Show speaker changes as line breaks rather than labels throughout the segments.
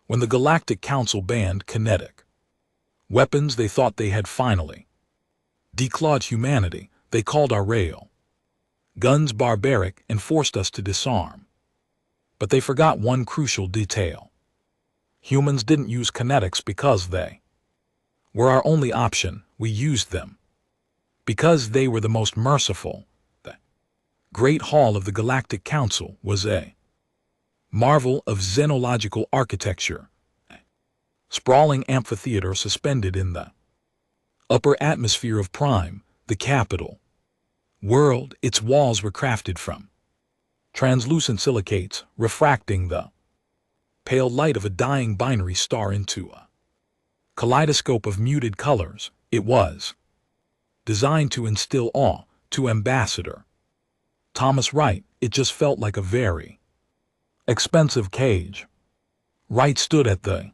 when the Galactic Council banned Kinetic. Weapons they thought they had finally declawed humanity, they called our rail guns barbaric and forced us to disarm. But they forgot one crucial detail. Humans didn't use kinetics because they were our only option, we used them because they were the most merciful. The Great Hall of the Galactic Council was a marvel of xenological architecture, a sprawling amphitheater suspended in the upper atmosphere of Prime, the capital world. Its walls were crafted from translucent silicates, refracting the pale light of a dying binary star into a kaleidoscope of muted colors. It was designed to instill awe. To Ambassador Thomas Wright, it just felt like a very expensive cage. Wright stood at the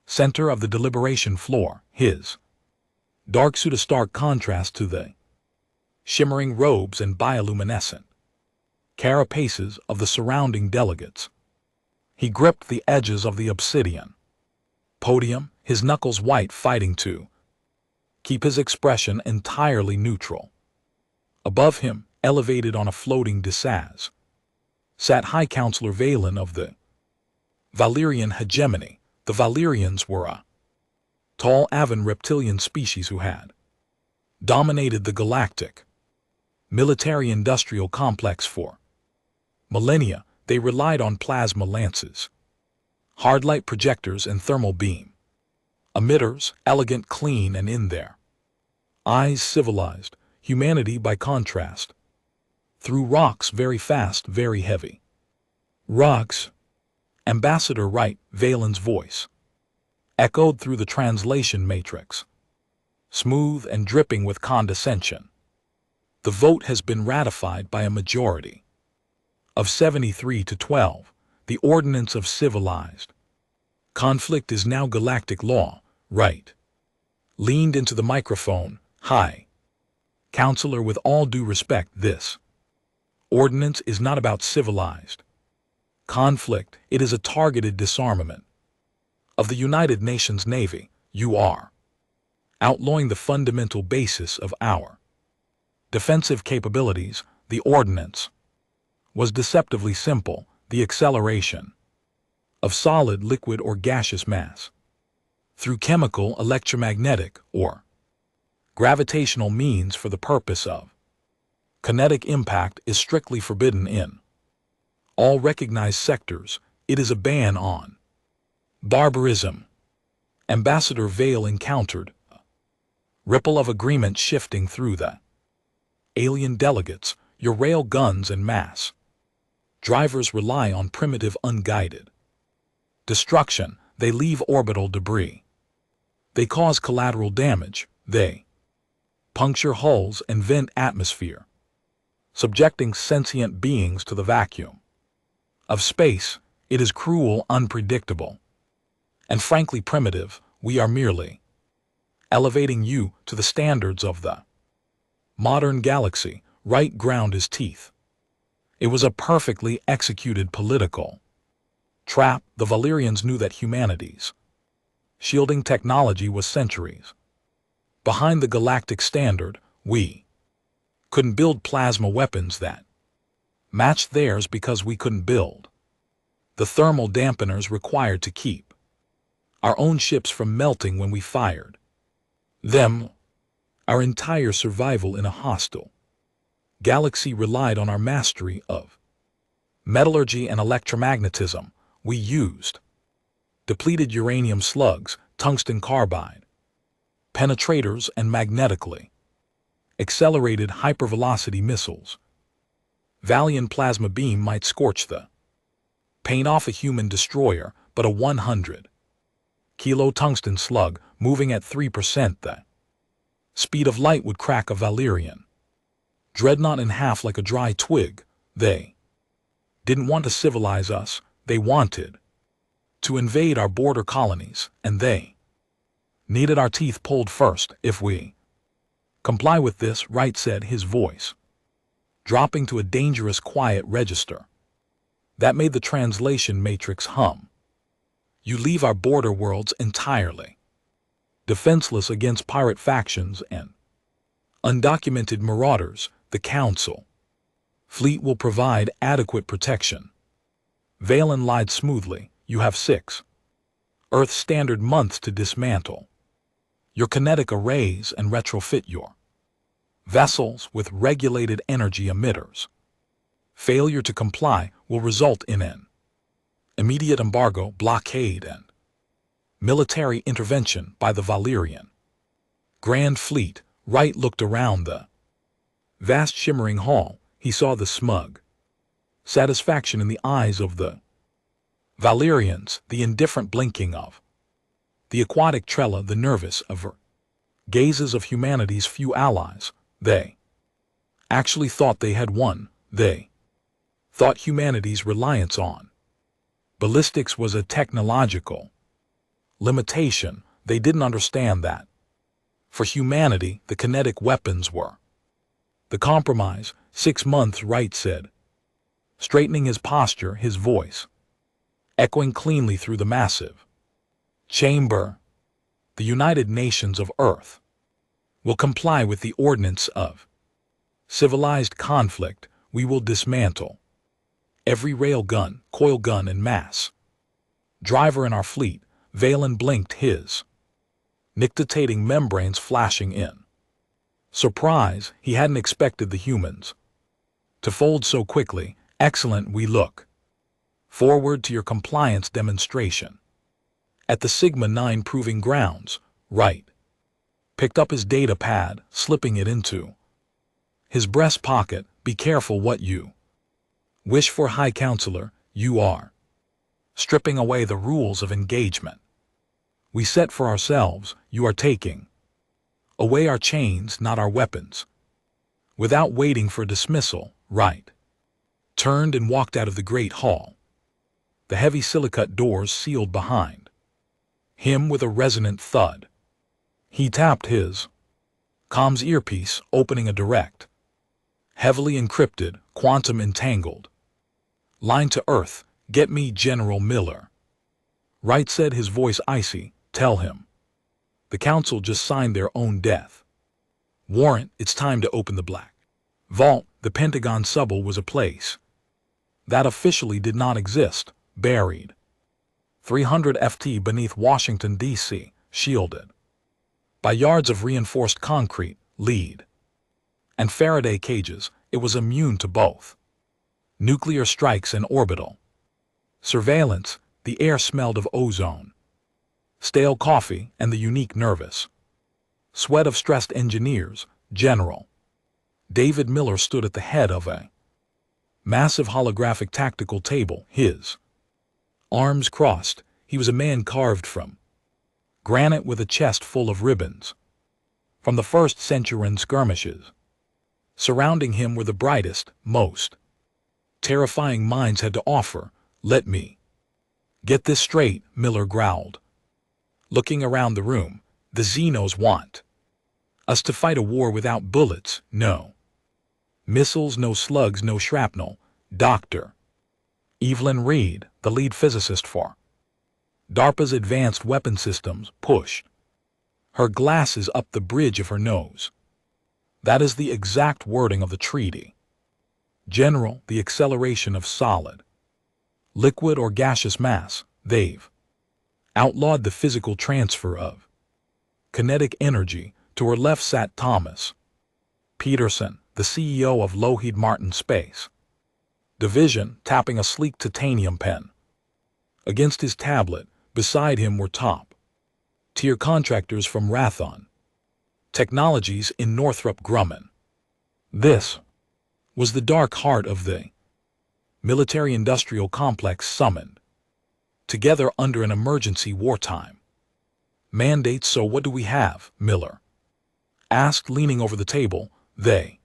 center of the deliberation floor, his dark suit a stark contrast to the shimmering robes and bioluminescent carapaces of the surrounding delegates. He gripped the edges of the obsidian podium, his knuckles white, fighting to keep his expression entirely neutral. Above him, elevated on a floating dais, sat High Counselor Valen of the Valyrian hegemony. The Valyrians were a tall, aven reptilian species who had dominated the galactic military-industrial complex for millennia. They relied on plasma lances, hard light projectors, and thermal beam emitters, elegant, clean, and in their eyes civilized. Humanity, by contrast, threw rocks very fast, very heavy rocks. Ambassador Wright, Valen's voice echoed through the translation matrix, smooth and dripping with condescension. The vote has been ratified by a majority of 73 to 12. The ordinance of civilized conflict is now galactic law. Wright leaned into the microphone. High Counselor, with all due respect, this ordinance is not about civilized conflict. It is a targeted disarmament of the United Nations Navy. You are outlawing the fundamental basis of our defensive capabilities. The ordinance was deceptively simple: the acceleration of solid, liquid, or gaseous mass through chemical, electromagnetic, or gravitational means for the purpose of kinetic impact is strictly forbidden in all recognized sectors. It is a ban on barbarism. Ambassador Vale encountered a ripple of agreement shifting through the alien delegates. Your rail guns and mass drivers rely on primitive, unguided destruction. They leave orbital debris. They cause collateral damage. They puncture hulls and vent atmosphere, subjecting sentient beings to the vacuum of space. It is cruel, unpredictable, and frankly primitive. We are merely elevating you to the standards of the modern galaxy. Wright ground his teeth. It was a perfectly executed political trap. The Valyrians knew that humanity's shielding technology was centuries behind the galactic standard. We couldn't build plasma weapons that matched theirs because we couldn't build the thermal dampeners required to keep our own ships from melting when we fired them. Our entire survival in a hostile galaxy relied on our mastery of metallurgy and electromagnetism. We used depleted uranium slugs, tungsten carbide penetrators, and magnetically accelerated hypervelocity missiles. Valiant plasma beam might scorch the paint off a human destroyer, but a 100-kilo tungsten slug moving at 3% the speed of light would crack a Valyrian dreadnought in half like a dry twig. They didn't want to civilize us. They wanted to invade our border colonies, and they needed our teeth pulled first. If we comply with this, Wright said, his voice dropping to a dangerous quiet register that made the translation matrix hum. You leave our border worlds entirely defenseless against pirate factions and undocumented marauders. The Council fleet will provide adequate protection. Valen lied smoothly. You have 6 Earth Standard months to dismantle your kinetic arrays and retrofit your vessels with regulated energy emitters. Failure to comply will result in an immediate embargo, blockade, and military intervention by the Valyrian Grand Fleet. Wright looked around the vast shimmering hall. He saw the smug satisfaction in the eyes of the Valyrians, the indifferent blinking of the aquatic Trella, the nervous avert gazes of humanity's few allies. They actually thought they had won. They thought humanity's reliance on ballistics was a technological limitation. They didn't understand that for humanity, the kinetic weapons were the compromise. 6 months, Wright said, straightening his posture, his voice echoing cleanly through the massive chamber. The United Nations of Earth will comply with the ordinance of civilized conflict. We will dismantle every railgun, coil gun, and mass driver in our fleet. Valen blinked, his nictitating membranes flashing in surprise. He hadn't expected the humans to fold so quickly. Excellent. We look forward to your compliance demonstration at the Sigma-9 proving grounds. Wright picked up his data pad, slipping it into his breast pocket. Be careful what you wish for, High Counselor. You are stripping away the rules of engagement we set for ourselves. You are taking away our chains, not our weapons. Without waiting for dismissal, Wright turned and walked out of the great hall. The heavy silicate doors sealed behind him with a resonant thud. He tapped his comms earpiece, opening a direct, heavily encrypted, quantum entangled line to Earth. Get me General Miller, Wright said, his voice icy. Tell him the Council just signed their own death warrant. It's time to open the Black Vault. The Pentagon subble was a place that officially did not exist, buried 300 ft beneath Washington, D.C., shielded by yards of reinforced concrete, lead, and Faraday cages. It was immune to both nuclear strikes and orbital surveillance. The air smelled of ozone, stale coffee, and the unique nervous sweat of stressed engineers. General David Miller stood at the head of a massive holographic tactical table, his arms crossed. He was a man carved from granite with a chest full of ribbons from the first Centurion skirmishes. Surrounding him were the brightest, most terrifying minds had to offer. Let me get this straight, Miller growled, looking around the room. The Xenos want us to fight a war without bullets. No missiles, no slugs, no shrapnel. Dr. Evelyn Reed, the lead physicist for DARPA's Advanced Weapon Systems, pushed her glasses up the bridge of her nose. That is the exact wording of the treaty. General, the acceleration of solid, liquid, or gaseous mass. They've outlawed the physical transfer of kinetic energy. To her left sat Thomas Peterson, the CEO of Lockheed Martin Space Division, tapping a sleek titanium pen against his tablet. Beside him were top-tier contractors from Rathon Technologies in Northrop Grumman. This was the dark heart of the military-industrial complex, summoned together under an emergency wartime mandate. So what do we have? Miller asked, leaning over the table. They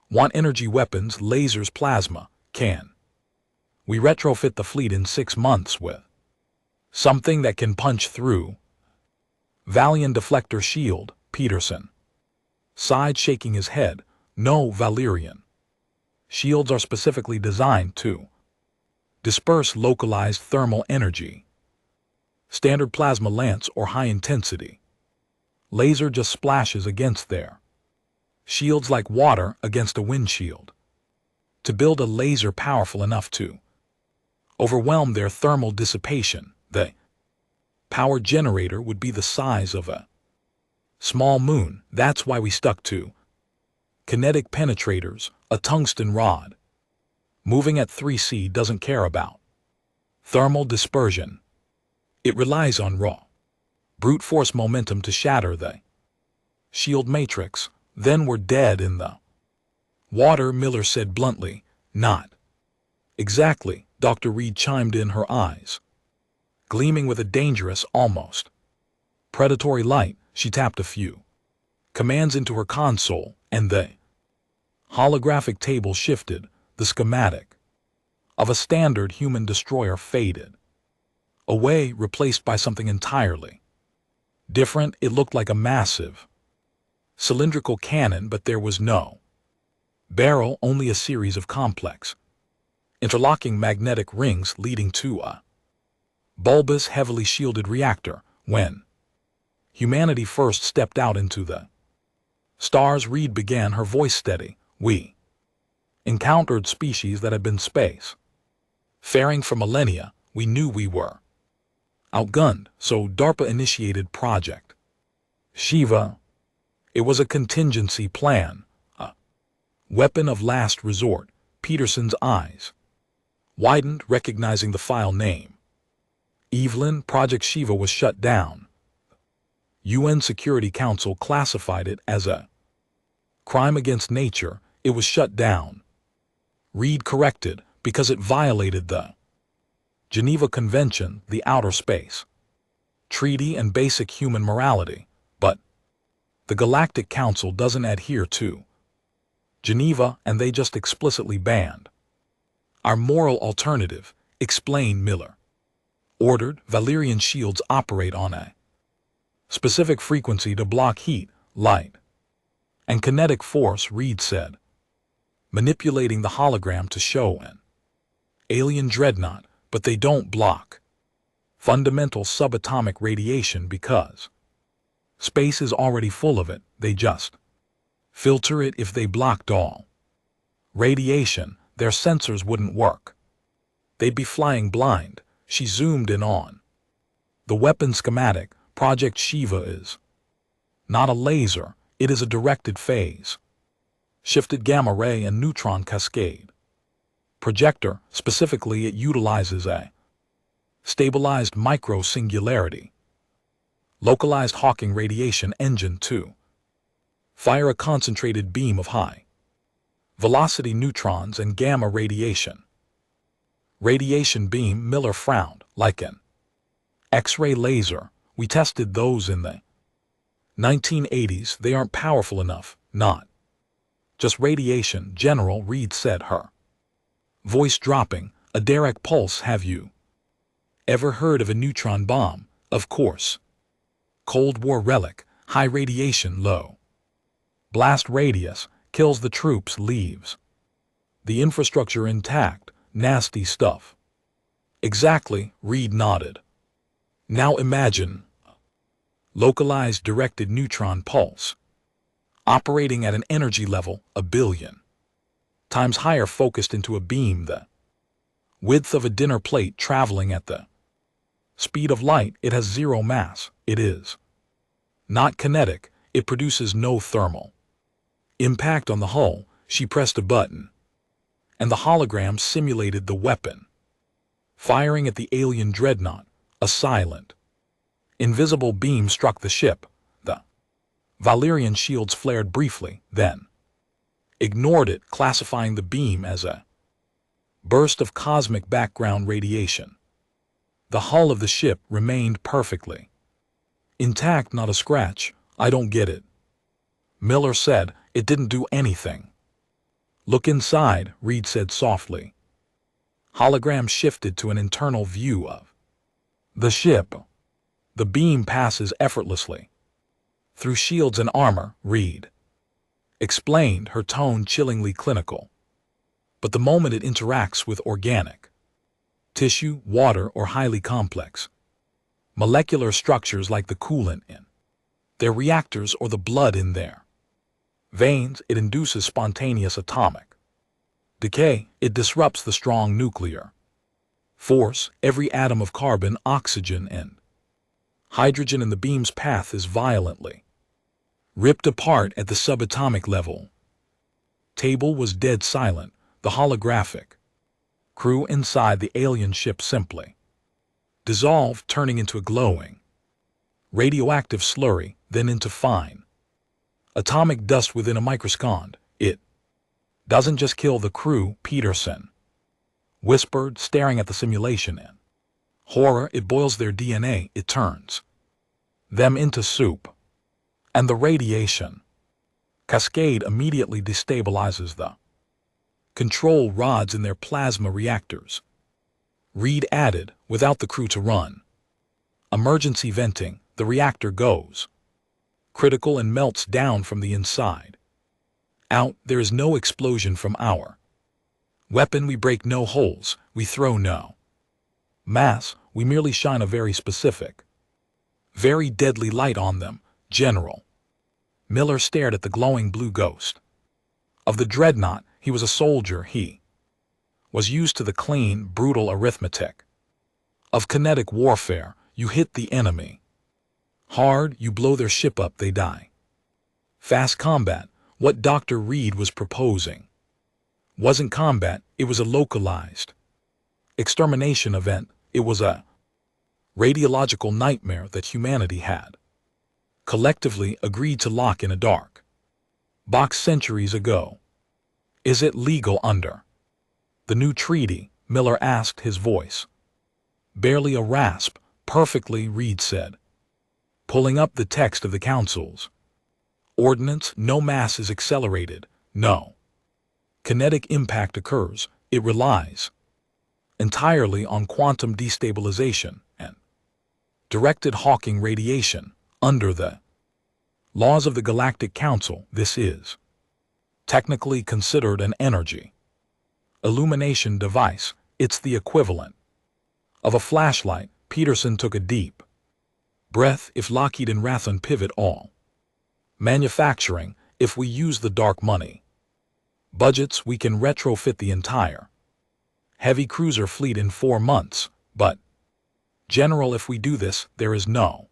want energy weapons, lasers, plasma. Can we retrofit the fleet in 6 months with something that can punch through Valiant deflector shield? Peterson sighed, shaking his head. No, Valyrian shields are specifically designed to disperse localized thermal energy. Standard plasma lance or high intensity. Laser just splashes against there. Shields like water against a windshield. To build a laser powerful enough to overwhelm their thermal dissipation, the power generator would be the size of a small moon. That's why we stuck to kinetic penetrators, a tungsten rod. Moving at 3C doesn't care about thermal dispersion. It relies on raw, brute force momentum to shatter the shield matrix. Then we're dead in the water, Miller said bluntly. Not exactly, Dr. Reed chimed in, her eyes gleaming with a dangerous, almost predatory light. She tapped a few commands into her console, and the holographic table shifted. The schematic of a standard human destroyer faded away, replaced by something entirely different. It looked like a massive cylindrical cannon, but there was no barrel, only a series of complex, interlocking magnetic rings leading to a bulbous, heavily shielded reactor. When humanity first stepped out into the stars, Reed began, her voice steady, we encountered species that had been space faring for millennia. We knew we were outgunned, so DARPA initiated Project Shiva. It was a contingency plan, a weapon of last resort. Peterson's eyes widened, recognizing the file name. Evelyn. Project Shiva was shut down. UN Security Council classified it as a crime against nature. It was shut down, Reed corrected, because it violated the Geneva Convention, the Outer Space Treaty, and basic human morality. But the Galactic Council doesn't adhere to Geneva, and they just explicitly banned our moral alternative, explained Miller. Ordered Valerian shields operate on a specific frequency to block heat, light, and kinetic force, Reed said, manipulating the hologram to show an alien dreadnought, but they don't block fundamental subatomic radiation because space is already full of it. They just filter it. If they blocked all radiation, their sensors wouldn't work. They'd be flying blind. She zoomed in on the weapon schematic. Project Shiva is not a laser, it is a directed phase shifted gamma ray and neutron cascade projector. Specifically, it utilizes a stabilized micro-singularity localized Hawking radiation engine to fire a concentrated beam of high velocity neutrons and gamma radiation. Radiation beam, Miller frowned, like an X-ray laser. We tested those in the 1980s. They aren't powerful enough, not just radiation, General, Reed said, her voice dropping. A direct pulse. Have you ever heard of a neutron bomb? Of course. Cold War relic, high radiation, low blast radius, kills the troops, leaves the infrastructure intact. Nasty stuff. Exactly, Reed nodded. Now imagine localized directed neutron pulse operating at an energy level 1 billion times higher, focused into a beam the width of a dinner plate, traveling at the speed of light. It has zero mass. It is not kinetic. It produces no thermal impact on the hull. She pressed a button, and the hologram simulated the weapon firing at the alien dreadnought. A silent, invisible beam struck the ship. The Valerian shields flared briefly, then ignored it, classifying the beam as a burst of cosmic background radiation. The hull of the ship remained perfectly intact, not a scratch. I don't get it, Miller said. It didn't do anything. Look inside, Reed said softly. Hologram shifted to an internal view of the ship. The beam passes effortlessly through shields and armor, Reed explained, her tone chillingly clinical. But the moment it interacts with organic tissue, water, or highly complex Molecular structures like the coolant in their reactors or the blood in their veins, it induces spontaneous atomic decay. It disrupts the strong nuclear force. Every atom of carbon, oxygen, and hydrogen in the beam's path is violently ripped apart at the subatomic level. Table was dead silent. The holographic crew inside the alien ship simply dissolved, turning into a glowing radioactive slurry, then into fine atomic dust within a microsecond. It doesn't just kill the crew, Peterson whispered, staring at the simulation in horror. It boils their DNA. It turns them into soup. And the radiation cascade immediately destabilizes the control rods in their plasma reactors. Reed added, without the crew to run emergency venting, the reactor goes critical and melts down from the inside out. There is no explosion from our weapon. We break no holes. We throw no mass. We merely shine a very specific, very deadly light on them. General Miller stared at the glowing blue ghost of the dreadnought. He was a soldier. He was used to the clean, brutal arithmetic of kinetic warfare. You hit the enemy hard, you blow their ship up, they die. Fast combat. What Dr. Reed was proposing wasn't combat, it was a localized extermination event. It was a radiological nightmare that humanity had collectively agreed to lock in a dark box centuries ago. Is it legal under the new treaty? Miller asked, his voice barely a rasp. Perfectly, Reed said, pulling up the text of the Council's ordinance. No mass is accelerated. No kinetic impact occurs. It relies entirely on quantum destabilization and directed Hawking radiation. Under the laws of the Galactic Council, this is technically considered an energy illumination device. It's the equivalent of a flashlight. Peterson took a deep breath. If Lockheed and Raytheon pivot all manufacturing, if we use the dark money budgets, we can retrofit the entire heavy cruiser fleet in 4 months. But, General, if we do this, there is no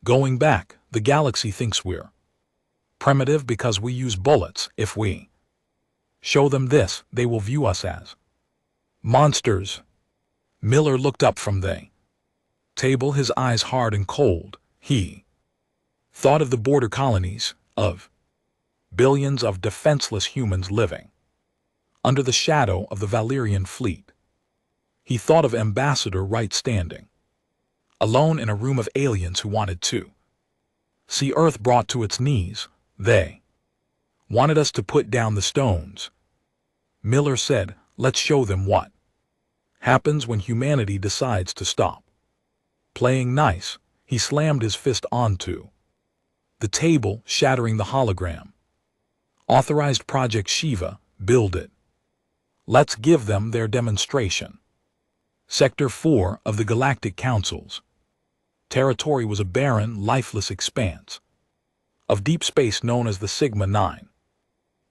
going back. The galaxy thinks we're primitive because we use bullets. If we show them this, they will view us as monsters. Miller looked up from the table, his eyes hard and cold. He thought of the border colonies, of billions of defenseless humans living under the shadow of the Valerian fleet. He thought of Ambassador Wright standing alone in a room of aliens who wanted to see Earth brought to its knees. They wanted us to put down the stones. Miller said, let's show them what happens when humanity decides to stop playing nice. He slammed his fist onto the table, shattering the hologram. Authorized Project Shiva, build it. Let's give them their demonstration. Sector 4 of the Galactic Council's territory was a barren, lifeless expanse of deep space known as the Sigma-9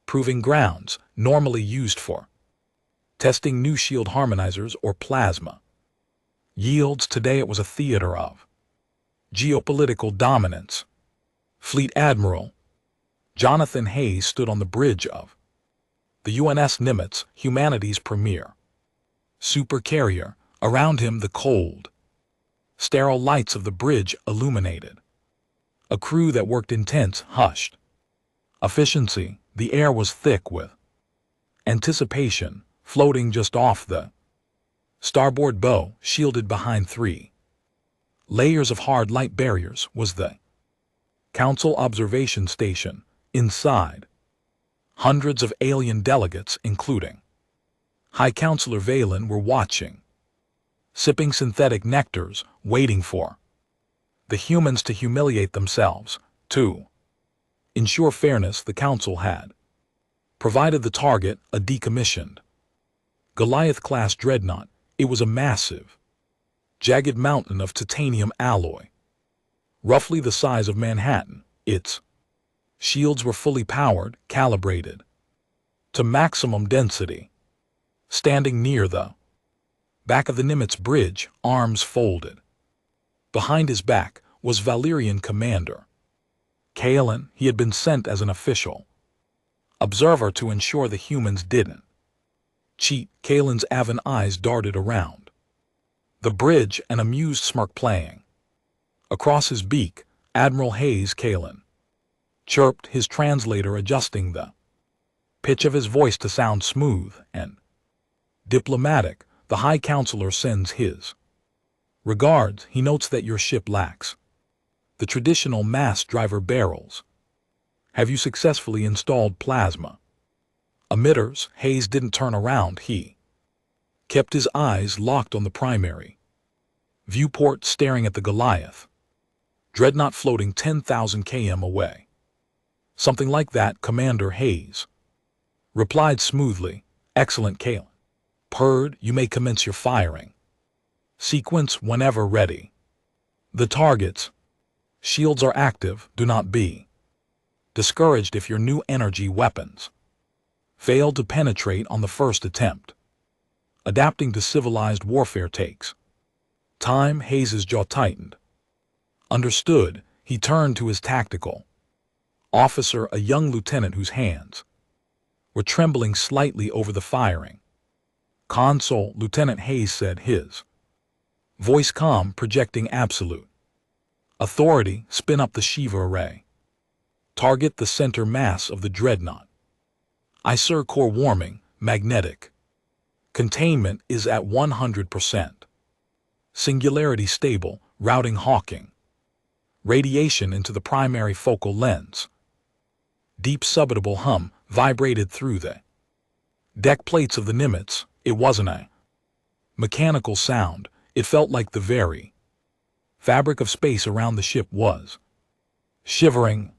proving grounds, normally used for testing new shield harmonizers or plasma yields. Today it was a theater of geopolitical dominance. Fleet Admiral Jonathan Hayes stood on the bridge of the UNS Nimitz, humanity's premier supercarrier. Around him, the cold, sterile lights of the bridge illuminated a crew that worked intense, hushed efficiency. The air was thick with anticipation. Floating just off the starboard bow, shielded behind 3 layers of hard light barriers, was the Council Observation Station. Inside, hundreds of alien delegates, including High Counselor Valen, were watching, sipping synthetic nectars, waiting for the humans to humiliate themselves. To ensure fairness, the Council had provided the target, a decommissioned Goliath-class dreadnought. It was a massive jagged mountain of titanium alloy, roughly the size of Manhattan. Its shields were fully powered, calibrated to maximum density. Standing near the back of the Nimitz bridge, arms folded. Behind his back was Valerian commander Kalen. He had been sent as an official observer to ensure the humans didn't cheat. Kalen's avid eyes darted around the bridge, an amused smirk playing across his beak. Admiral Hayes, Kalen chirped, his translator adjusting the pitch of his voice to sound smooth and diplomatic. The High Counselor sends his regards. He notes that your ship lacks the traditional mass driver barrels. Have you successfully installed plasma emitters? Hayes didn't turn around. He kept his eyes locked on the primary viewport, staring at the Goliath dreadnought floating 10,000 km away. Something like that, Commander Hayes replied smoothly. Excellent, Kalen purred. You may commence your firing sequence whenever ready. The target's shields are active. Do not be discouraged if your new energy weapons fail to penetrate on the first attempt. Adapting to civilized warfare takes time. Hayes' jaw tightened. Understood. He turned to his tactical officer, a young lieutenant whose hands were trembling slightly over the firing console. Lieutenant Hayes said, his voice calm, projecting absolute authority. Spin up the Shiva array. Target the center mass of the dreadnought. I sir. Core warming, magnetic containment is at 100%. Singularity stable. Routing Hawking radiation into the primary focal lens. Deep subaudible hum vibrated through the deck plates of the Nimitz. It wasn't a mechanical sound. It felt like the very fabric of space around the ship was shivering.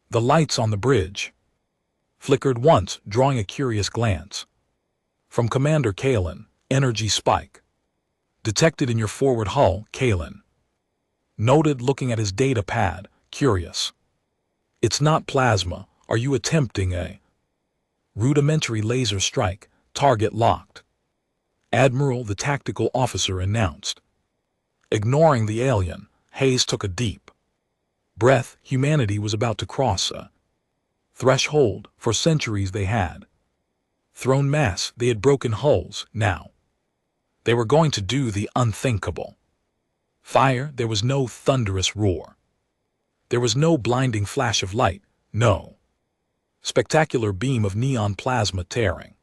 The lights on the bridge flickered once, drawing a curious glance from Commander Kalen. Energy spike detected in your forward hull, Kalen noted, looking at his data pad. Curious. It's not plasma. Are you attempting a rudimentary laser strike? Target locked, Admiral, the tactical officer announced. Ignoring the alien, Hayes took a deep breath. Humanity was about to cross a threshold. For centuries they had thrown mass, they had broken hulls. Now they were going to do the unthinkable. Fire. There was no thunderous roar. There was no blinding flash of light. No spectacular beam of neon plasma tearing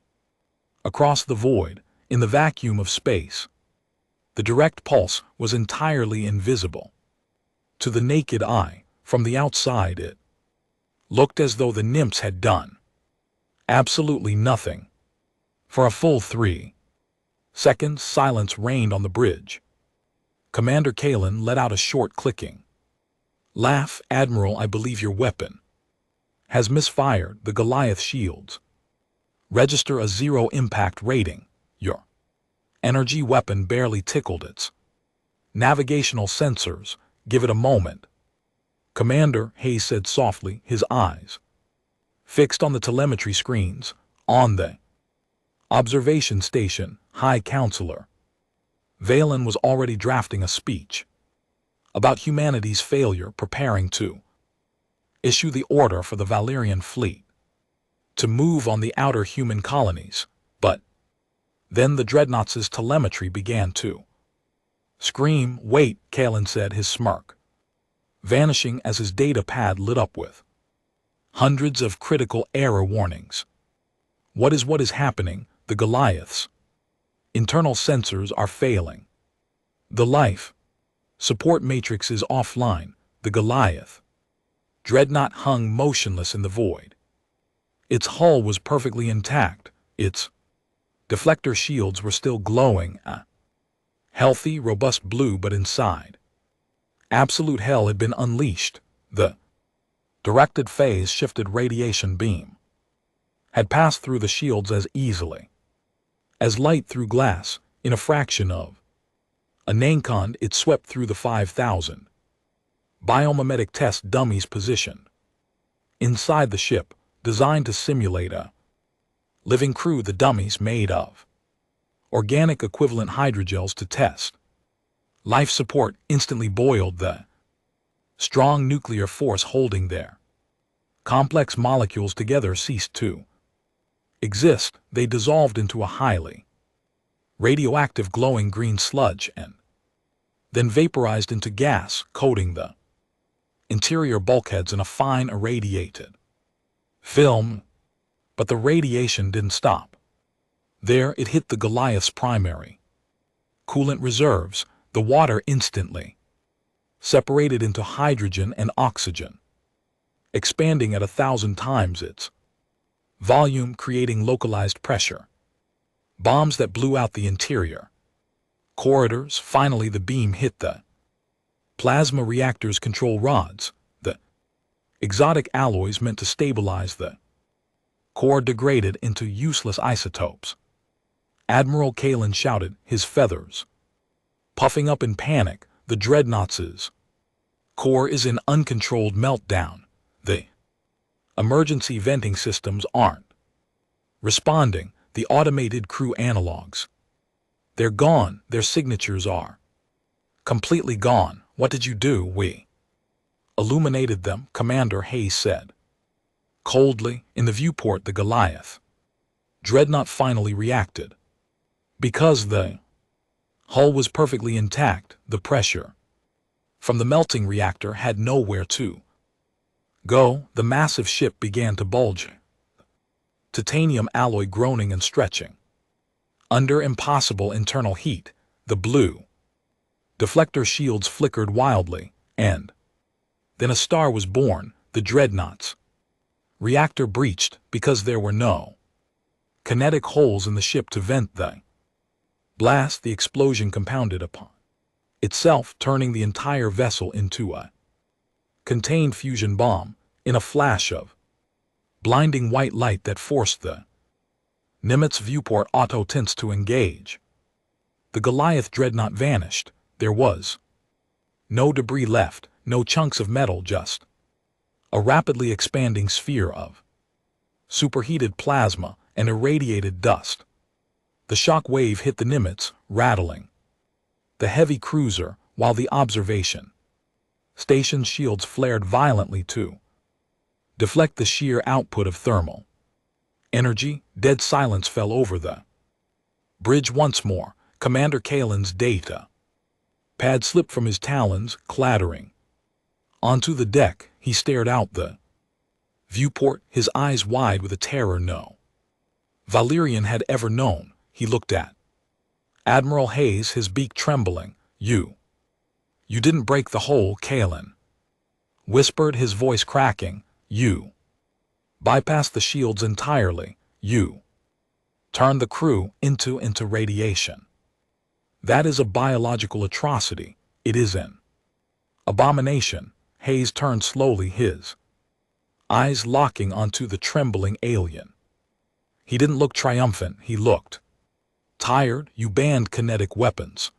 across the void. In the vacuum of space, the direct pulse was entirely invisible to the naked eye. From the outside it looked as though the nymphs had done absolutely nothing. For a full 3 seconds, silence reigned on the bridge. Commander Kalen let out a short clicking laugh. Admiral, I believe your weapon has misfired. The Goliath shields register a 0 impact rating. Your energy weapon barely tickled its navigational sensors. Give it a moment. Commander, Hayes said softly, his eyes fixed on the telemetry screens on the observation station. High Counselor Valen was already drafting a speech about humanity's failure, preparing to issue the order for the Valerian fleet to move on the outer human colonies. But then the dreadnoughts' telemetry began to scream. Wait, Kalen said, his smirk vanishing as his data pad lit up with hundreds of critical error warnings. What is happening? The Goliaths' internal sensors are failing. The life support matrix is offline. The Goliath dreadnought hung motionless in the void. Its hull was perfectly intact. Its deflector shields were still glowing a healthy, robust blue, but inside, absolute hell had been unleashed. The directed phase shifted radiation beam had passed through the shields as easily as light through glass. In a fraction of A Nancon, it swept through the 5,000 biomimetic test dummies positioned inside the ship, designed to simulate a living crew. The dummies made of organic equivalent hydrogels to test life support, instantly boiled the strong nuclear force holding their complex molecules together ceased to exist. They dissolved into a highly radioactive glowing green sludge and then vaporized into gas, coating the interior bulkheads in a fine irradiated film. But the radiation didn't stop there. It hit the Goliath's primary coolant reserves. The water instantly separated into hydrogen and oxygen, expanding at 1,000 times its volume, creating localized pressure bombs that blew out the interior corridors. Finally, the beam hit the plasma reactor's control rods. The exotic alloys meant to stabilize the core degraded into useless isotopes. Admiral Kalen shouted, his feathers puffing up in panic. The dreadnought's core is in uncontrolled meltdown. The emergency venting systems aren't responding. The automated crew analogs, they're gone. Their signatures are completely gone. What did you do? We illuminated them, Commander Hayes said coldly. In the viewport, the Goliath dreadnought finally reacted. Because the hull was perfectly intact, the pressure from the melting reactor had nowhere to go. The massive ship began to bulge, titanium alloy groaning and stretching under impossible internal heat. The blue deflector shields flickered wildly, and then a star was born. The dreadnought's reactor breached because there were no kinetic holes in the ship to vent the blast. The explosion compounded upon itself, turning the entire vessel into a contained fusion bomb in a flash of blinding white light that forced the Nimitz viewport auto tints to engage. The Goliath dreadnought vanished. There was no debris left, no chunks of metal, just a rapidly expanding sphere of superheated plasma and irradiated dust. The shock wave hit the Nimitz, rattling the heavy cruiser, while the observation station's shields flared violently to deflect the sheer output of thermal energy. Dead silence fell over the bridge once more. Commander Kalen's data pad slipped from his talons, clattering onto the deck. He stared out the viewport, his eyes wide with a terror no Valerian had ever known. He looked at Admiral Hayes, his beak trembling. You didn't break the hole, Kalen whispered, his voice cracking. You bypassed the shields entirely. You turned the crew into radiation. That is a biological atrocity. It is an abomination. Hayes turned slowly, his eyes locking onto the trembling alien. He didn't look triumphant. He looked tired. You banned kinetic weapons,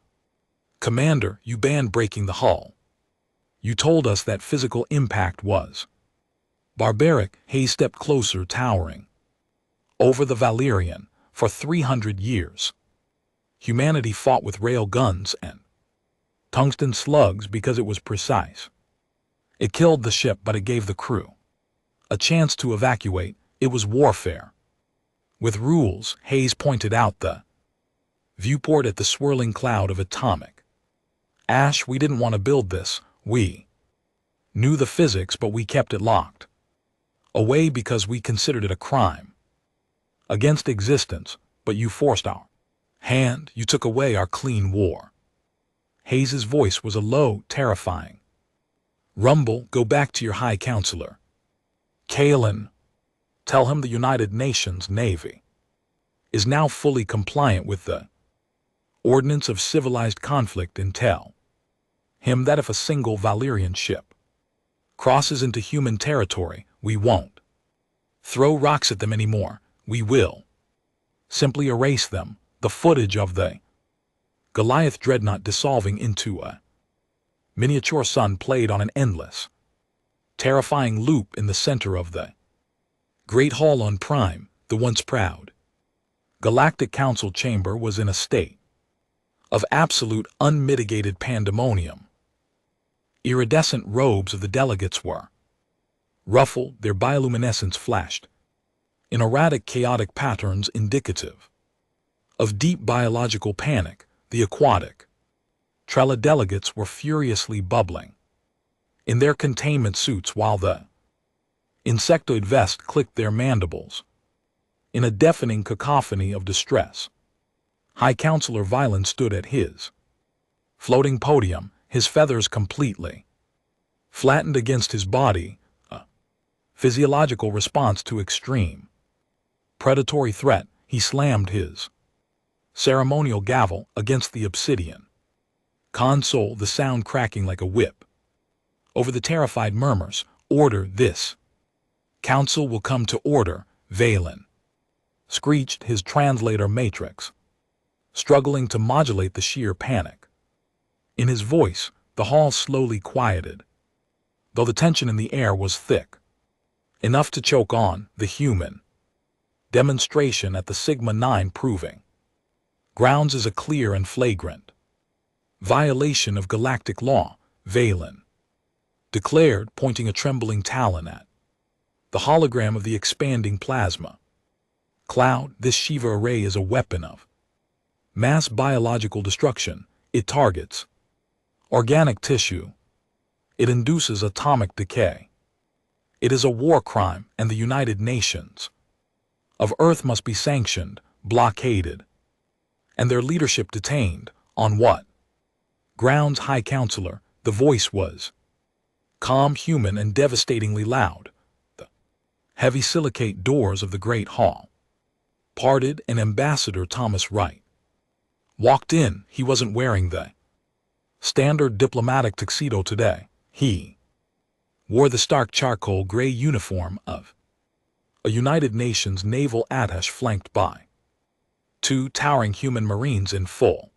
Commander. You banned breaking the hull. You told us that physical impact was barbaric. Hayes stepped closer, towering over the Valerian. For 300 years, humanity fought with rail guns and tungsten slugs because it was precise. It killed the ship, but it gave the crew a chance to evacuate. It was warfare with rules. Hayes pointed out the viewport at the swirling cloud of atomic ash. We didn't want to build this. We knew the physics, but we kept it locked away because we considered it a crime against existence. But you forced our hand. You took away our clean war. Hayes's voice was a low, terrifying rumble. Go back to your High Counselor, Kalen. Tell him the United Nations Navy is now fully compliant with the Ordinance of Civilized Conflict, and tell him that if a single Valerian ship crosses into human territory, we won't throw rocks at them anymore. We will simply erase them. The footage of the Goliath dreadnought dissolving into a miniature sun played on an endless, terrifying loop in the center of the Great Hall on Prime, the once proud Galactic Council chamber was in a state of absolute unmitigated pandemonium. Iridescent robes of the delegates were ruffled, their bioluminescence flashed in erratic, chaotic patterns indicative of deep biological panic. The aquatic Trella delegates were furiously bubbling in their containment suits while the insectoid vest clicked their mandibles in a deafening cacophony of distress. High Counselor Violin stood at his floating podium, his feathers completely flattened against his body, a physiological response to extreme predatory threat. He slammed his ceremonial gavel against the obsidian console, the sound cracking like a whip. Over the terrified murmurs, "Order, this council will come to order," Valen screeched, his translator matrix struggling to modulate the sheer panic in his voice. The hall slowly quieted, though the tension in the air was thick, enough to choke on the human demonstration at the Sigma-9 proving grounds is a clear and flagrant violation of galactic law, Valen declared, pointing a trembling talon at the hologram of the expanding plasma cloud. "This Shiva array is a weapon of mass biological destruction. It targets organic tissue. It induces atomic decay. It is a war crime, and the United Nations of Earth must be sanctioned, blockaded, and their leadership detained." "On what grounds, High Counselor?" The voice was calm, human, and devastatingly loud. The heavy silicate doors of the Great Hall parted, and Ambassador Thomas Wright walked in. He wasn't wearing the standard diplomatic tuxedo today. He wore the stark charcoal gray uniform of a United Nations naval attaché, flanked by two towering human marines in full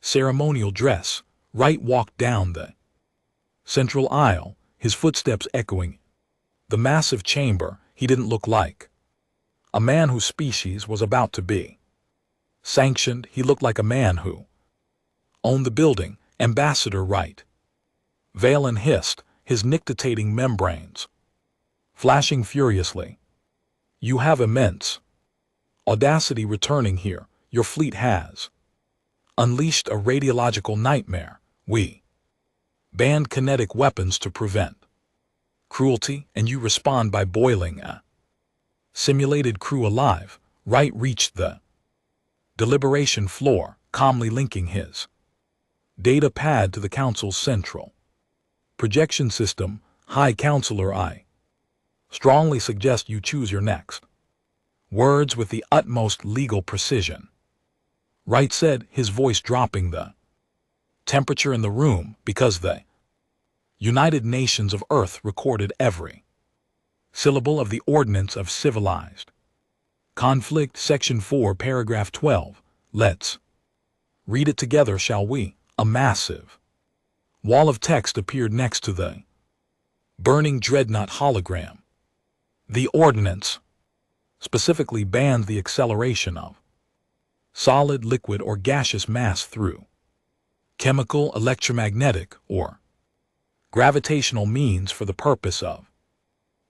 ceremonial dress. Wright walked down the central aisle, his footsteps echoing the massive chamber. He didn't look like a man whose species was about to be sanctioned. He looked like a man who owned the building. "Ambassador Wright," Valen hissed, his nictitating membranes flashing furiously, "you have immense audacity returning here. Your fleet has unleashed a radiological nightmare. We banned kinetic weapons to prevent cruelty, and you respond by boiling a simulated crew alive." Wright reached the deliberation floor, calmly linking his data pad to the Council's central projection system. "High Counselor, I strongly suggest you choose your next words with the utmost legal precision," Wright said, his voice dropping the temperature in the room, "because the United Nations of Earth recorded every syllable of the Ordinance of Civilized Conflict, Section 4, Paragraph 12. Let's read it together, shall we?" A massive wall of text appeared next to the burning dreadnought hologram. "The Ordinance specifically bans the acceleration of solid, liquid, or gaseous mass through chemical, electromagnetic, or gravitational means for the purpose of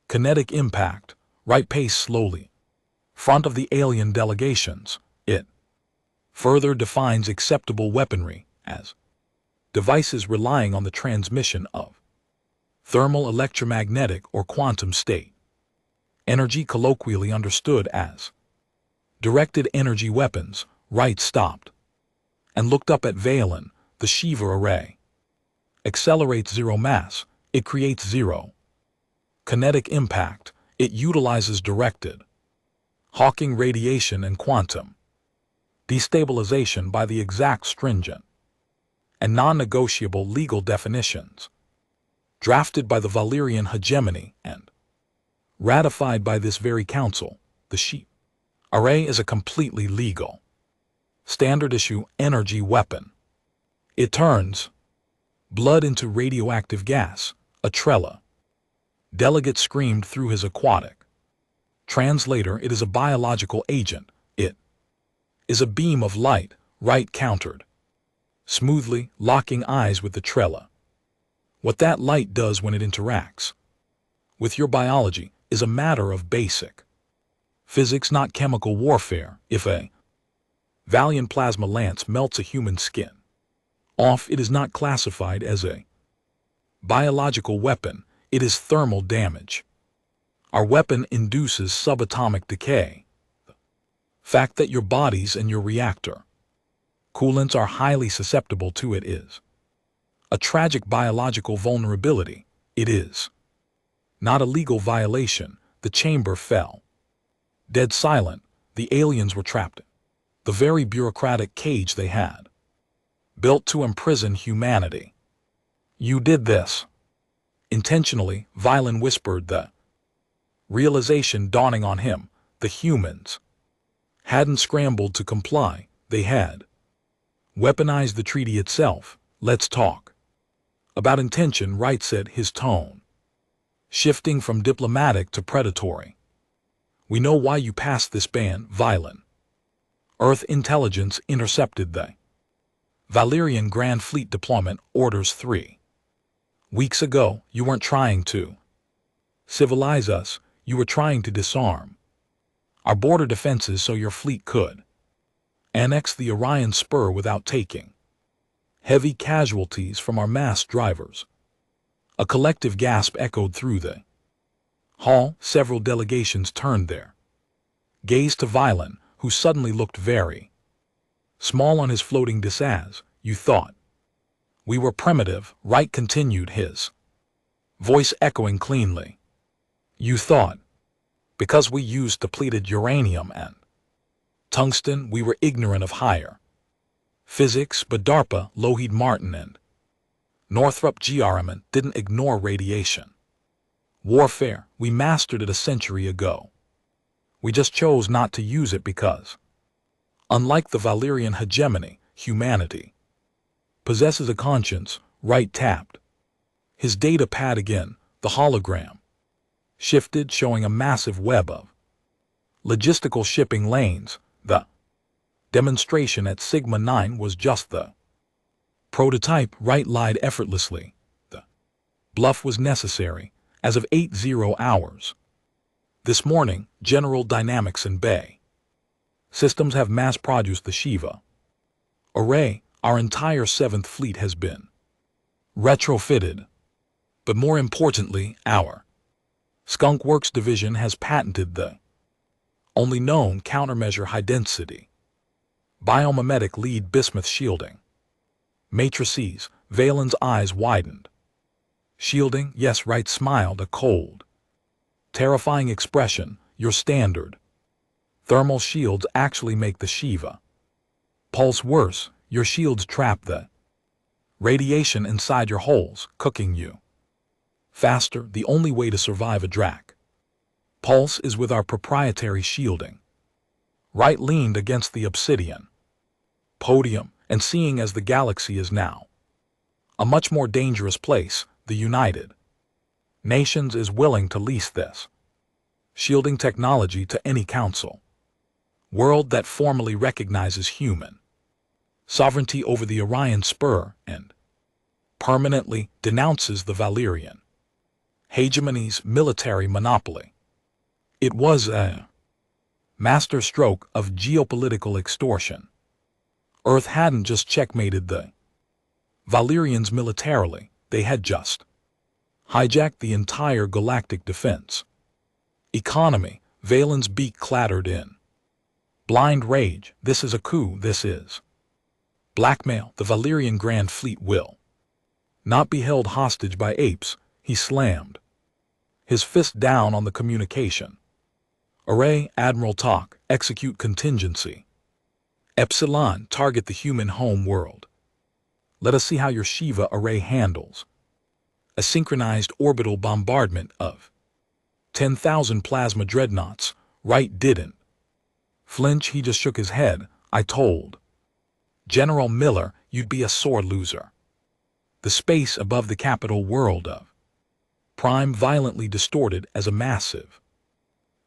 kinetic impact." Wright paced slowly front of the alien delegations. "It further defines acceptable weaponry as devices relying on the transmission of thermal, electromagnetic, or quantum state energy, colloquially understood as directed energy weapons." Wright stopped and looked up at Valen. "The Shiva array accelerates zero mass. It creates zero kinetic impact. It utilizes directed Hawking radiation and quantum destabilization by the exact, stringent, and non-negotiable legal definitions drafted by the Valyrian hegemony and ratified by this very council. The Shiva array is a completely legal Standard issue energy weapon. It turns blood into radioactive gas, a trella. Delegate screamed through his aquatic. Translator, it is a biological agent. It is a beam of light, right countered. Smoothly, locking eyes with the trella. What that light does when it interacts with your biology is a matter of basic physics, not chemical warfare. If a Valiant plasma lance melts a human skin off, it is not classified as a biological weapon, it is thermal damage. Our weapon induces subatomic decay. The fact that your bodies and your reactor coolants are highly susceptible to it is a tragic biological vulnerability. It is not a legal violation. The chamber fell. Dead silent, the aliens were trapped in the very bureaucratic cage they had built to imprison humanity. You did this intentionally, Vylon whispered, the realization dawning on him. The humans hadn't scrambled to comply, they had weaponized the treaty itself. Let's talk about intention, Wright said, his tone shifting from diplomatic to predatory. We know why you passed this ban, Vylon. Earth intelligence intercepted the Valerian Grand Fleet deployment orders 3 weeks ago. You weren't trying to civilize us, you were trying to disarm our border defenses so your fleet could annex the Orion Spur without taking heavy casualties from our mass drivers. A collective gasp echoed through the hall. Several delegations turned their gaze to Vylon, who suddenly looked very small on his floating disk. As you thought we were primitive, Wright continued, his voice echoing cleanly. You thought because we used depleted uranium and tungsten we were ignorant of higher physics, but DARPA, Lockheed Martin and Northrop Grumman didn't ignore radiation warfare. We mastered it a century ago. We just chose not to use it because, unlike the Valerian hegemony, humanity possesses a conscience. Wright tapped his data pad again. The hologram shifted, showing a massive web of logistical shipping lanes. The demonstration at Sigma 9 was just the prototype, Wright lied effortlessly. The bluff was necessary. As of 80 hours this morning, General Dynamics and Bay Systems have mass-produced the Shiva array. Our entire 7th Fleet has been retrofitted. But more importantly, our Skunk Works division has patented the only known countermeasure high-density biomimetic lead bismuth shielding matrices. Valen's eyes widened. Shielding? Yes, Wright smiled, a cold, terrifying expression. Your standard thermal shields actually make the Shiva pulse worse. Your shields trap the radiation inside your holes, cooking you faster. The only way to survive a Drac pulse is with our proprietary shielding. Wright leaned against the obsidian podium, and seeing as the galaxy is now a much more dangerous place, the United Nations is willing to lease this shielding technology to any council world that formally recognizes human sovereignty over the Orion Spur and permanently denounces the Valerian hegemony's military monopoly. It was a master stroke of geopolitical extortion. Earth hadn't just checkmated the Valerians militarily, they had just hijacked the entire galactic defense economy. Valen's beak clattered in blind rage. This is a coup. This is blackmail. The Valerian Grand Fleet will not be held hostage by apes. He slammed his fist down on the communication array. Admiral Talk, execute contingency. Epsilon, target the human home world. Let us see how your Shiva array handles a synchronized orbital bombardment of 10,000 plasma dreadnoughts. Wright didn't flinch. He just shook his head. I told General Miller, you'd be a sore loser. The space above the capital whirled of Prime violently distorted as a massive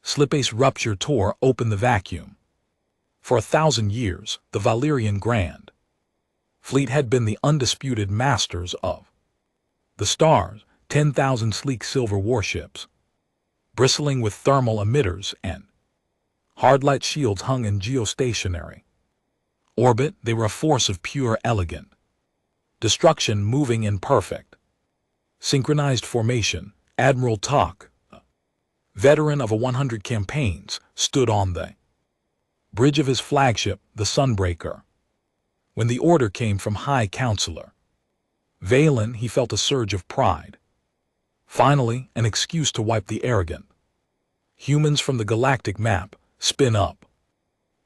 slipace rupture tore open the vacuum. For 1,000 years, the Valerian Grand Fleet had been the undisputed masters of the stars, 10,000 sleek silver warships, bristling with thermal emitters and hard-light shields hung in geostationary orbit. They were a force of pure elegant destruction moving in perfect synchronized formation. Admiral Talk, veteran of 100 campaigns, stood on the bridge of his flagship, the Sunbreaker. When the order came from High Counselor Valen, he felt a surge of pride. Finally, an excuse to wipe the arrogant humans from the galactic map. Spin up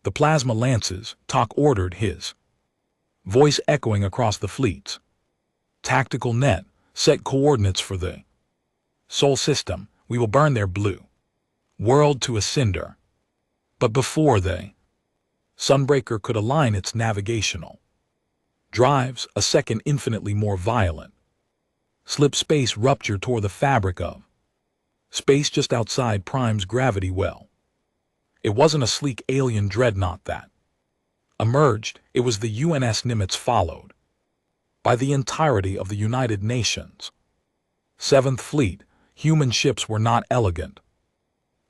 the plasma lances, Talk ordered, his voice echoing across the fleet's tactical net. Set coordinates for the Sol system. We will burn their blue world to a cinder. But before the Sunbreaker could align its navigational drives, a second infinitely more violent slip space rupture tore the fabric of space just outside Prime's gravity well. It wasn't a sleek alien dreadnought that emerged, it was the UNS Nimitz, followed by the entirety of the United Nations 7th Fleet. Human ships were not elegant.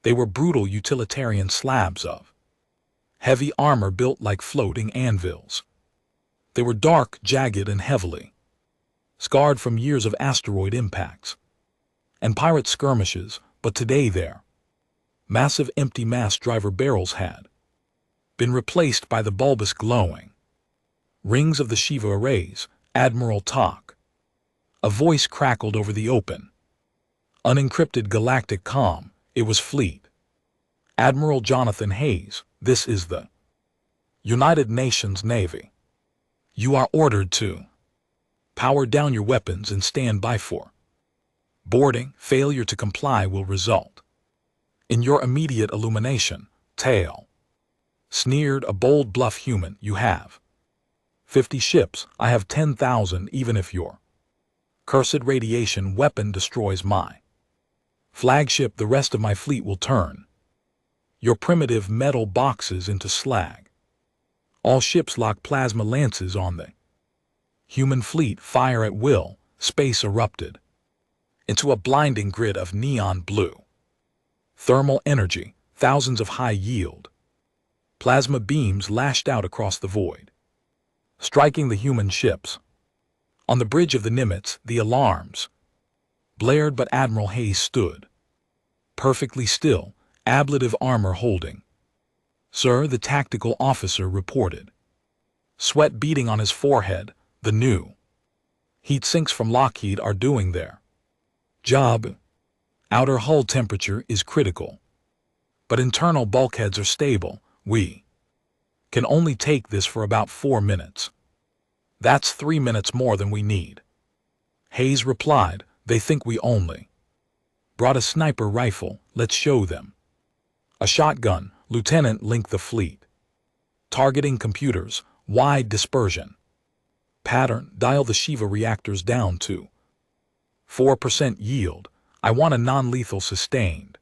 They were brutal utilitarian slabs of heavy armor built like floating anvils. They were dark, jagged, and heavily scarred from years of asteroid impacts and pirate skirmishes, but today their massive empty mass driver barrels had been replaced by the bulbous glowing rings of the Shiva arrays. Admiral Talk, a voice crackled over the open, unencrypted galactic comm. It was Fleet Admiral Jonathan Hayes. This is the United Nations Navy. You are ordered to power down your weapons and stand by for boarding. Failure to comply will result in your immediate illumination. Tail sneered a bold, bluff human. You have 50 ships. I have 10,000. Even if your cursed radiation weapon destroys my flagship, the rest of my fleet will turn your primitive metal boxes into slag. All ships lock plasma lances on the human fleet. Fire at will. Space erupted into a blinding grid of neon blue thermal energy. Thousands of high-yield plasma beams lashed out across the void, striking the human ships. On the bridge of the Nimitz, the alarms blared, but Admiral Hayes stood perfectly still, ablative armor holding. Sir, the tactical officer reported, sweat beading on his forehead. The new heat sinks from Lockheed are doing their job. Outer hull temperature is critical, but internal bulkheads are stable. We can only take this for about 4 minutes. That's 3 minutes more than we need. Hayes replied, they think we only brought a sniper rifle. Let's show them. A shotgun. Lieutenant linked the fleet targeting computers. Wide dispersion pattern. Dial the Shiva reactors down to 4% yield. I want a non-lethal sustained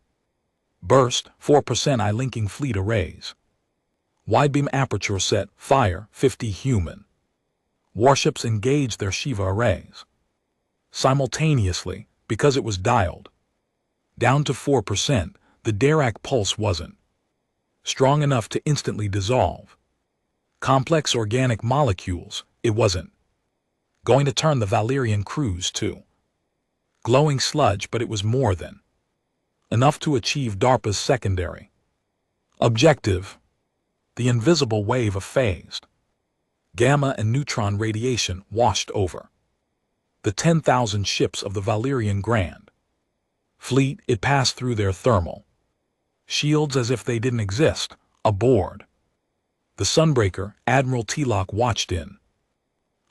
burst. 4% I linking fleet arrays. Wide beam aperture set. Fire. 50 human warships engaged their Shiva arrays simultaneously. Because it was dialed down to 4%, the Dirac pulse wasn't strong enough to instantly dissolve complex organic molecules. It wasn't going to turn the Valerian crews to glowing sludge, but it was more than enough to achieve DARPA's secondary objective. The invisible wave of phased gamma and neutron radiation washed over the 10,000 ships of the Valerian Grand Fleet. It passed through their thermal shields as if they didn't exist. Aboard the Sunbreaker, Admiral Telock watched in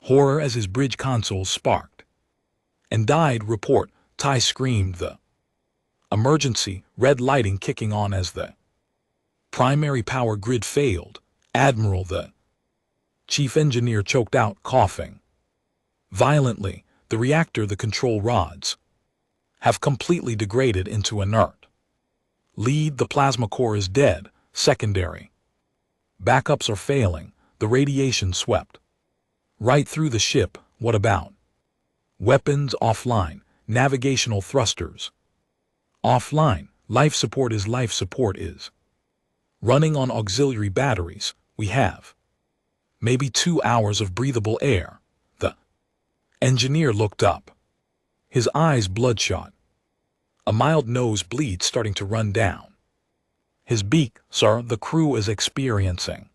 horror as his bridge console sparked and died. Report. Ty screamed, the emergency red lighting kicking on as the primary power grid failed. Admiral, the Chief engineer choked out, coughing violently. The control rods have completely degraded into inert. Lead, the plasma core is dead. Secondary backups are failing. The radiation swept right through the ship. What about weapons? Offline. Navigational thrusters offline. Life support is running on auxiliary batteries. We have maybe 2 hours of breathable air. The engineer looked up, his eyes bloodshot, a mild nosebleed starting to run down his beak. Sir, the crew is experiencing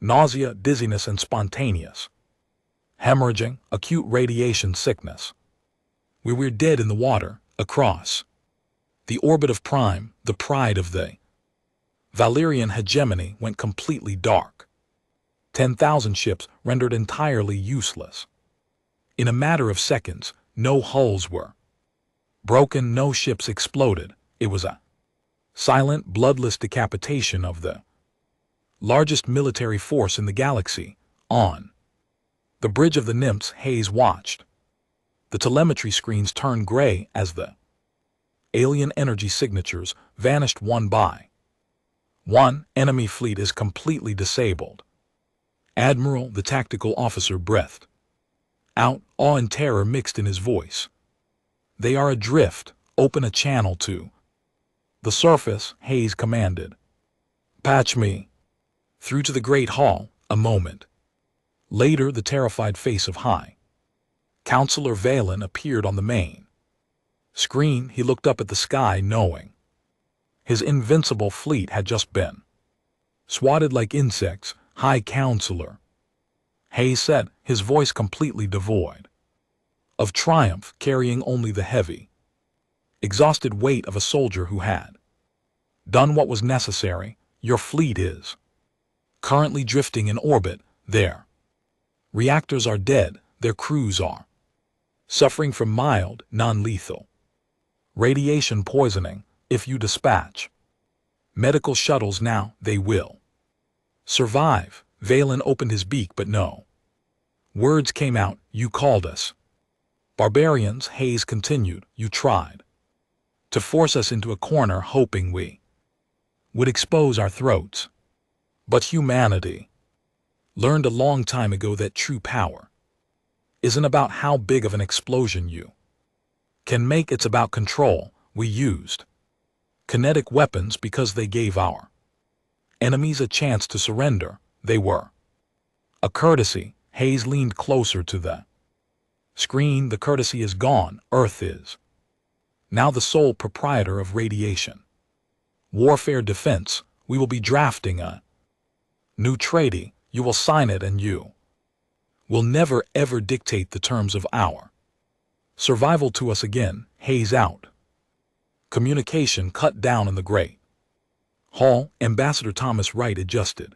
nausea, dizziness, and spontaneous hemorrhaging, acute radiation sickness. We're dead in the water, across the orbit of Prime. The pride of the Valerian hegemony went completely dark. 10,000 ships rendered entirely useless. In a matter of seconds, no hulls were broken, no ships exploded. It was a silent, bloodless decapitation of the largest military force in the galaxy. On the bridge of the Nymphs, Hayes watched the telemetry screens turn gray as the alien energy signatures vanished one by one. Enemy fleet is completely disabled. Admiral, the tactical officer, breathed out, awe and terror mixed in his voice. They are adrift. Open a channel to the surface, Hayes commanded. Patch me through to the Great Hall. A moment later, the terrified face of High Counselor Valen appeared on the main screen. He looked up at the sky, knowing his invincible fleet had just been swatted like insects. High Counselor, Hayes said, his voice completely devoid of triumph, carrying only the heavy, exhausted weight of a soldier who had done what was necessary. Your fleet is currently drifting in orbit. Their reactors are dead. Their crews are suffering from mild, non-lethal radiation poisoning. If you dispatch medical shuttles now, they will survive. Valen opened his beak, but no words came out. You called us barbarians, Hayes continued. You tried to force us into a corner, hoping we would expose our throats. But humanity learned a long time ago that true power isn't about how big of an explosion you can make. It's about control. We used kinetic weapons because they gave our enemies a chance to surrender. They were a courtesy. Hayes leaned closer to the screen. The courtesy is gone. Earth is now the sole proprietor of radiation warfare defense. We will be drafting a new treaty. You will sign it, and you will never ever dictate the terms of our survival to us again. Hayes out. Communication cut down in the Great Hall. Ambassador Thomas Wright adjusted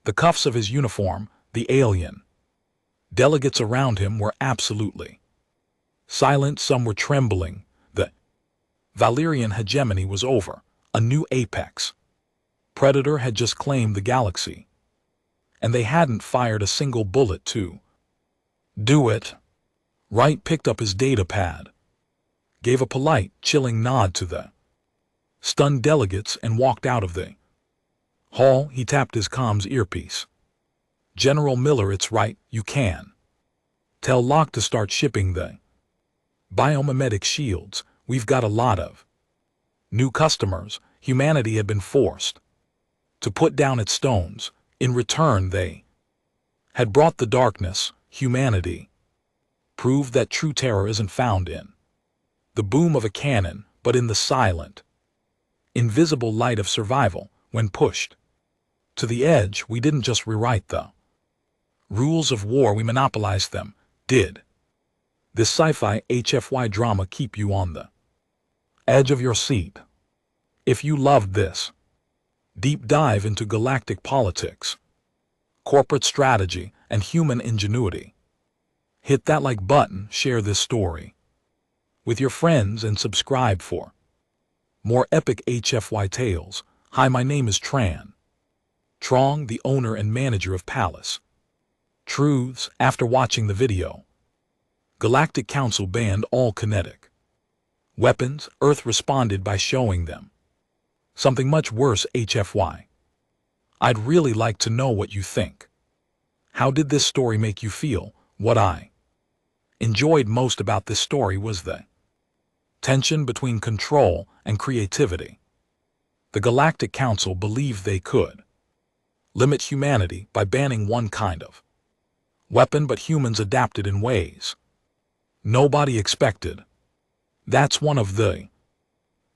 the cuffs of his uniform. The alien delegates around him were absolutely silent. Some were trembling. The Valerian hegemony was over. A new apex predator had just claimed the galaxy, and they hadn't fired a single bullet to do it. Wright picked up his data pad, gave a polite, chilling nod to the stunned delegates, and walked out of the hall. He tapped his comms earpiece. General Miller, it's Wright. You can tell Locke to start shipping the biomimetic shields. We've got a lot of new customers. Humanity had been forced to put down its stones. In return, they had brought the darkness. Humanity proved that true terror isn't found in the boom of a cannon, but in the silent, invisible light of survival. When pushed to the edge, we didn't just rewrite the rules of war, we monopolized them. Did this sci-fi HFY drama keep you on the edge of your seat? If you loved this deep dive into galactic politics, corporate strategy, and human ingenuity, hit that like button, share this story with your friends, and subscribe for more epic HFY tales. Hi, my name is Trong, the owner and manager of Palace Truths after watching the video. Galactic Council banned all kinetic weapons. Earth responded by showing them something much worse. HFY. I'd really like to know what you think. How did this story make you feel? What I enjoyed most about this story was the tension between control and creativity. The Galactic Council believed they could limit humanity by banning one kind of weapon, but humans adapted in ways nobody expected. That's one of the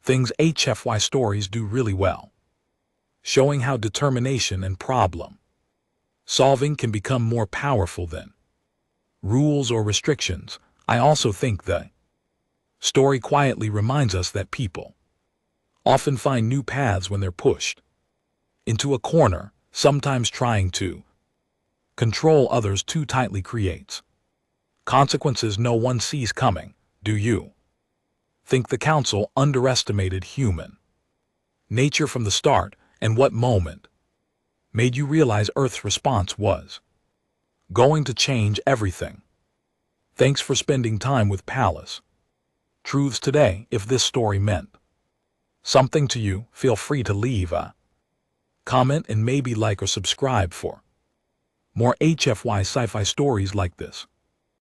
things HFY stories do really well, showing how determination and problem solving can become more powerful than rules or restrictions. I also think the story quietly reminds us that people often find new paths when they're pushed into a corner. Sometimes trying to control others too tightly creates consequences no one sees coming. Do you think the Council underestimated human nature from the start, and what moment made you realize Earth's response was going to change everything? Thanks for spending time with Palace Truths today. If this story meant something to you, feel free to leave a comment and maybe like or subscribe for more HFY sci-fi stories like this.